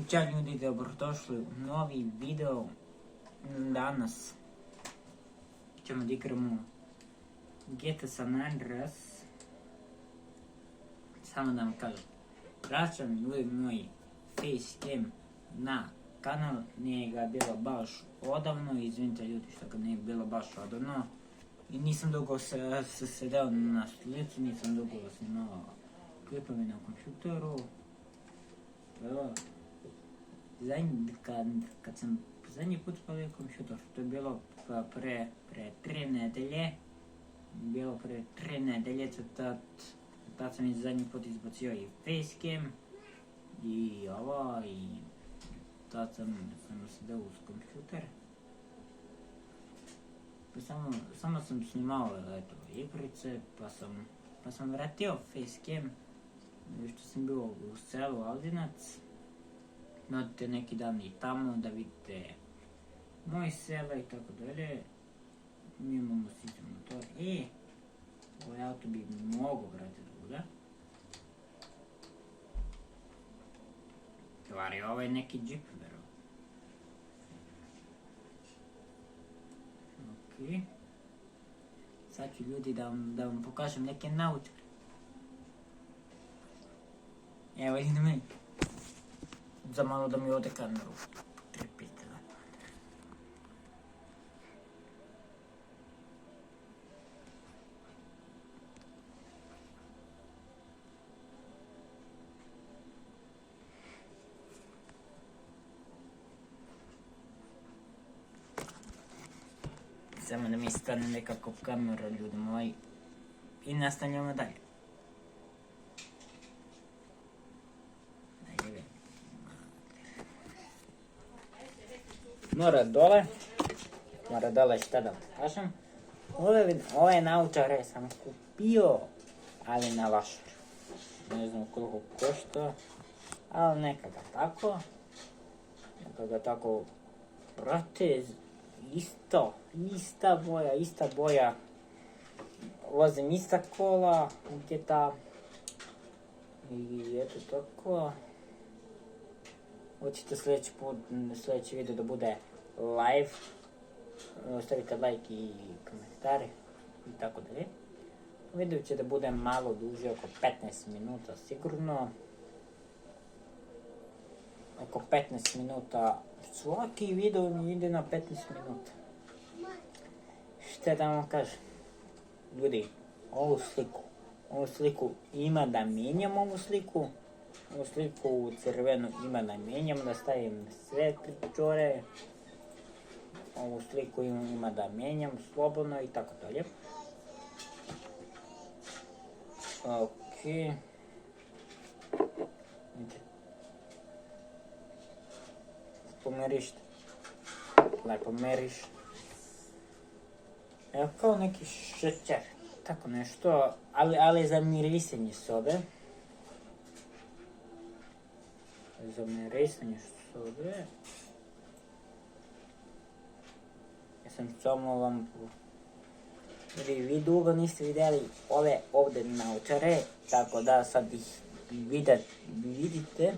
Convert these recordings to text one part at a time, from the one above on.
Ćao ljudi, dobrodošli u novi video. Danas ćemo da igramo GTA San Andreas. Samo da vam kažem, vraćam ljudi moji facecam na kanal, nije ga bilo baš odavno, izvinite ljudi što ga nije bilo baš odavno. I nisam dugo se sedeo na stolici, nisam dugo snimao klipove na kompjuteru. Evo, kad sam zadnji put spalio kompjuter, to je bilo pre 3 nedelje. Bilo pre 3 nedelje, tad sam zadnji put izbacio i facecam i ovo, i tad sam sedeo uz kompjuter. Samo sam snimao igrice, pa sam vratio facecam, što sam bio u selu Aldinac. Odite neki dan i tamo da vidite moje sela i tako dalje. Mi imamo sistem motor i ovaj auto bi mogo vrati da bude. Stvari, ovo je neki džip, vero. Ok. Sad ću ljudi da vam pokažem neke naočare. Evo, idem meni. Za malo da mi ode kameru. Trepite. Samo da mi stane nekako kamera, ljudi moji. I nastavljamo dalje. Mora dole šta da vam kažem. Ove naočare sam kupio, ali na vašar. Ne znam koliko košta, ali neka ga tako prate, ista boja. Vozim ista kola, GTA. I eto tako. Hoćete sljedeći video da bude live, ostavite like i komentare i tako dalje. Video će da bude malo duže, oko 15 minuta sigurno. Oko 15 minuta, svaki video mi ide na 15 minuta. Šta da vam kažem? Ljudi, ovu sliku ima da mijenjam ovu sliku u crvenu ima da mijenjam, da stavim sve pričore. Ovu sliku ima da mijenjam slobodno i tako dalje. Ok. Pomeriš. Lepo meriš. Evo kao neki šećer. Tako nešto, ali za mirisanje sobe. Za mirisanje sobe. Ja sam samo vam... Vi dugo niste vidjeli ove ovdje naočare, tako da sad ih vidite.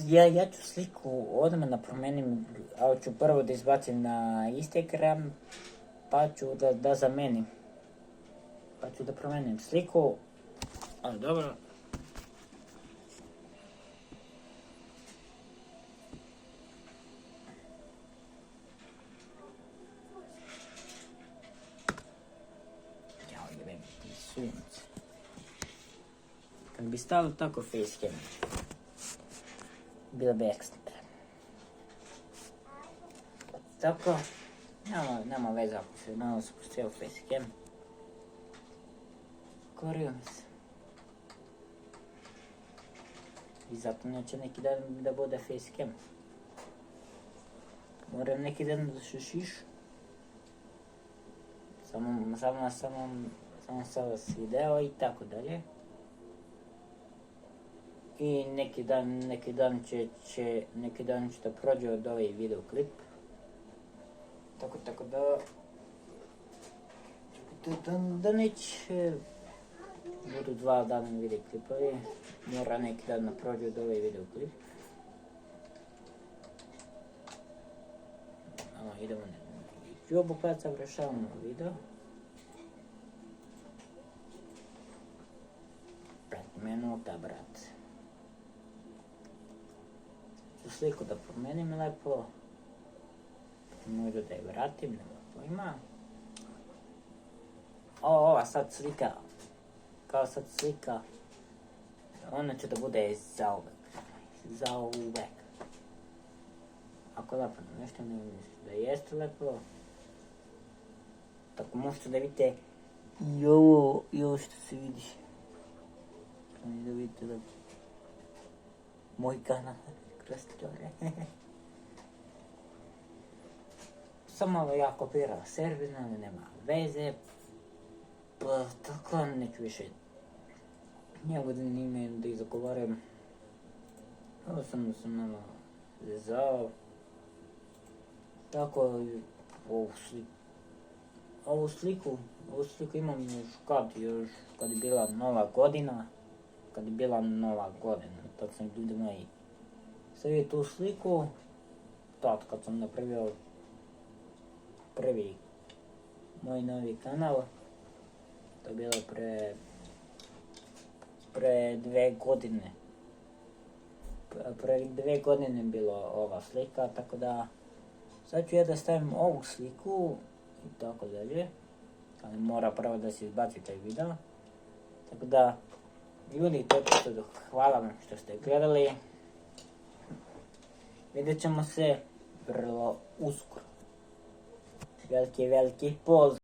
Ja ću sliku odmah da promenim, ali ću prvo da izbacim na Instagram, pa ću da zamenim. Pa ću da promenim sliku, ali dobro. Jao, jebem ti sunce. Kad bi stalo tako facecam, bilo bi ekstra. Tako, nema veze ako se malo spustio facecam. Korio mi se. I zato neće neki dan da bude facecam. Moram neki dan da šušiš. samo sa vas video i tako dalje. I neki dan će da prođe od ovaj videoklip. Tako da neće budu 2 dana videoklipovi. Mora neki dan da prođe od ovaj videoklip. Idemo na YouTube, kad završavamo video. 5 minuta, brat. Sliku da promenim lepo. Možda da je vratim, nema pojma. Ova sad slika, kao sad slika, ona će da bude zauvek. Ako lepo nešto ne misliš da jeste lepo, tako možete da vidite i ovo što se vidi. Da vidite da moj kanal kroz tore. Sam malo ja kopirao server, ali nema veze. Pa tako neću više njegov ime da izagovaram. Ovo sam malo zezao. Tako ovu sliku imam još kad je bila Nova godina. Tad sam ljudi moji stavio tu sliku. Tad kad sam napravio prvi moj novi kanal. To je bilo pre 2 godine. Pre 2 godine je bilo ova slika, tako da sad ću ja da stavim ovu sliku i tako dalje. Ali mora prvo da se izbaci taj video. Tako da, ljudi, to je to. Hvala vam što ste gledali. Vidjet ćemo se vrlo uskoro. Veliki pozdrav.